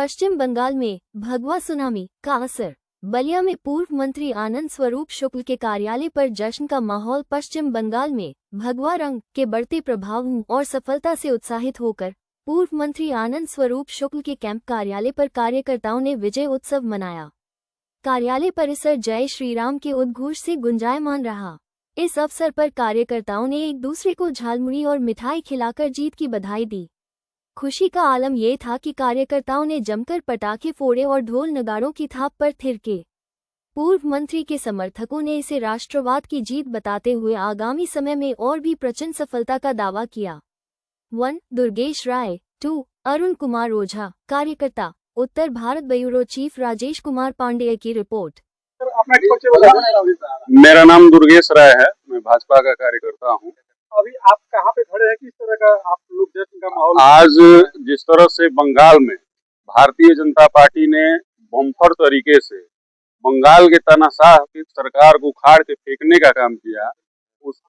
पश्चिम बंगाल में भगवा सुनामी का असर। बलिया में पूर्व मंत्री आनंद स्वरूप शुक्ल के कार्यालय पर जश्न का माहौल। पश्चिम बंगाल में भगवा रंग के बढ़ते प्रभाव और सफलता से उत्साहित होकर पूर्व मंत्री आनंद स्वरूप शुक्ल के कैंप कार्यालय पर कार्यकर्ताओं ने विजय उत्सव मनाया। कार्यालय परिसर जय श्री राम के उद्घोष से गुंजायमान रहा। इस अवसर पर कार्यकर्ताओं ने एक दूसरे को झालमुड़ी और मिठाई खिलाकर जीत की बधाई दी। खुशी का आलम यह था कि कार्यकर्ताओं ने जमकर पटाखे फोड़े और ढोल नगाड़ों की थाप पर थिरके। पूर्व मंत्री के समर्थकों ने इसे राष्ट्रवाद की जीत बताते हुए आगामी समय में और भी प्रचंड सफलता का दावा किया। 1 दुर्गेश राय, 2 अरुण कुमार ओझा, कार्यकर्ता, उत्तर भारत ब्यूरो चीफ राजेश कुमार पांडेय की रिपोर्ट। मेरा नाम दुर्गेश राय है, मैं भाजपा का कार्यकर्ता हूँ। अभी आप कहाँ पे खड़े हैं, किस तरह का आप लोग जश्न का माहौल? आज जिस तरह से बंगाल में भारतीय जनता पार्टी ने बम्पर तरीके से बंगाल के तानाशाह की सरकार को उखाड़ के फेंकने का काम किया,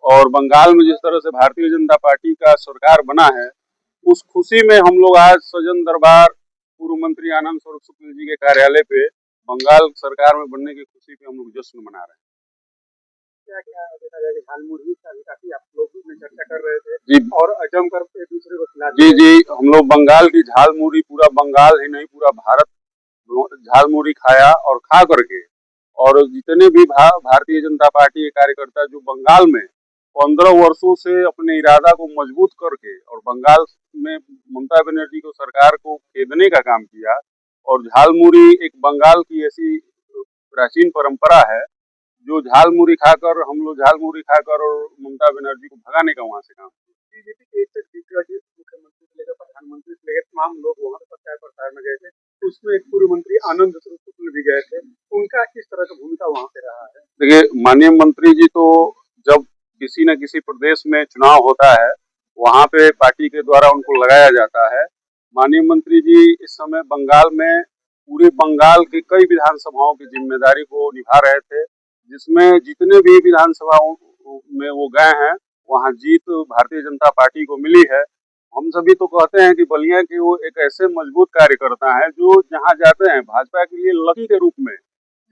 और बंगाल में जिस तरह से भारतीय जनता पार्टी का सरकार बना है, उस खुशी में हम लोग आज सजन दरबार पूर्व मंत्री आनंद स्वरूप शुक्ल जी के कार्यालय पे बंगाल सरकार में बनने की खुशी पे हम लोग जश्न मना रहे हैं। क्या देखा जाए कि झालमुड़ी काफी आप लोग में चर्चा कर रहे थे जी, और जमकर एक दूसरे को खिला जी, हम लोग बंगाल की झालमुड़ी, पूरा बंगाल ही नहीं पूरा भारत झालमुड़ी खाया और खा करके, और जितने भी भारतीय जनता पार्टी के कार्यकर्ता जो बंगाल में 15 वर्षों से अपने इरादा को मजबूत करके और बंगाल में ममता बनर्जी को सरकार को खेदने का काम किया, और झालमुड़ी एक बंगाल की ऐसी प्राचीन परंपरा है जो झालमुड़ी खाकर हम लोग और ममता बनर्जी को भगाने का वहाँ से काम। बीजेपी के एक से दिग्गज मुख्यमंत्री से लेकर प्रधानमंत्री से लेकर तमाम लोग वहाँ पर प्रचार प्रसार में गए थे, उसमें एक पूर्व मंत्री आनंद स्वरूप शुक्ल भी गए थे। उनका किस तरह का भूमिका वहाँ पे रहा है? देखिए, माननीय मंत्री जी तो जब किसी न किसी प्रदेश में चुनाव होता है, वहाँ पे पार्टी के द्वारा उनको लगाया जाता है। माननीय मंत्री जी इस समय बंगाल में पूरे बंगाल के कई विधानसभाओं की जिम्मेदारी को निभा रहे थे, जिसमें जितने भी विधानसभाओं में वो गए हैं वहाँ जीत भारतीय जनता पार्टी को मिली है। हम सभी तो कहते हैं कि बलिया के वो एक ऐसे मजबूत कार्यकर्ता हैं जो जहाँ जाते हैं भाजपा के लिए लकी के रूप में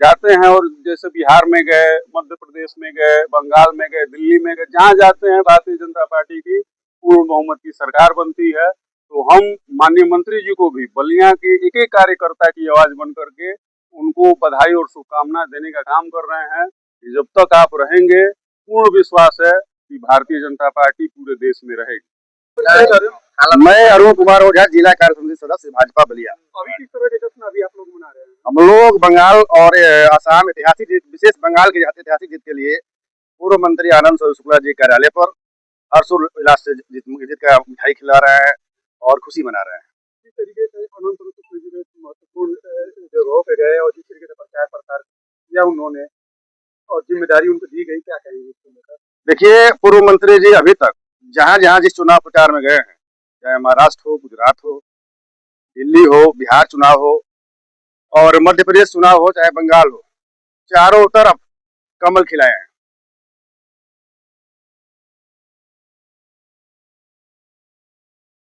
जाते हैं, और जैसे बिहार में गए, मध्य प्रदेश में गए, बंगाल में गए, दिल्ली में गए, जहाँ जाते हैं भारतीय जनता पार्टी की पूर्ण बहुमत की सरकार बनती है। तो हम माननीय मंत्री जी को भी बलिया के एक एक कार्यकर्ता की आवाज बन करके उनको बधाई और शुभकामना देने का काम कर रहे हैं कि जब तक आप रहेंगे, पूर्ण विश्वास है कि भारतीय जनता पार्टी पूरे देश में रहेगी। मैं अरुण कुमार ओझा, जिला कार्य समिति सदस्य भाजपा बलिया। अभी किस तरह के जश्न अभी आप लोग मना रहे हैं? हम लोग बंगाल और आसाम ऐतिहासिक जीत, विशेष बंगाल की ऐतिहासिक जीत के लिए पूर्व मंत्री आनंद स्वरूप शुक्ला जी कार्यालय पर हर्षोल्लास से जीत का मिठाई खिला रहे हैं और खुशी मना रहे हैं। जिस तरीके से आनंद स्वरूप शुक्ला जी महत्वपूर्ण जगहों पे गए और जिस तरीके से प्रचार प्रसार किया उन्होंने और जिम्मेदारी उनको दी गई, क्या कहेंगे इसको लेकर? देखिए, पूर्व मंत्री जी अभी तक जहाँ जहाँ जिस चुनाव प्रचार में गए हैं, चाहे महाराष्ट्र हो, गुजरात हो, दिल्ली हो, बिहार चुनाव हो और मध्य प्रदेश चुनाव हो, चाहे बंगाल हो, चारों तरफ कमल खिलाए हैं।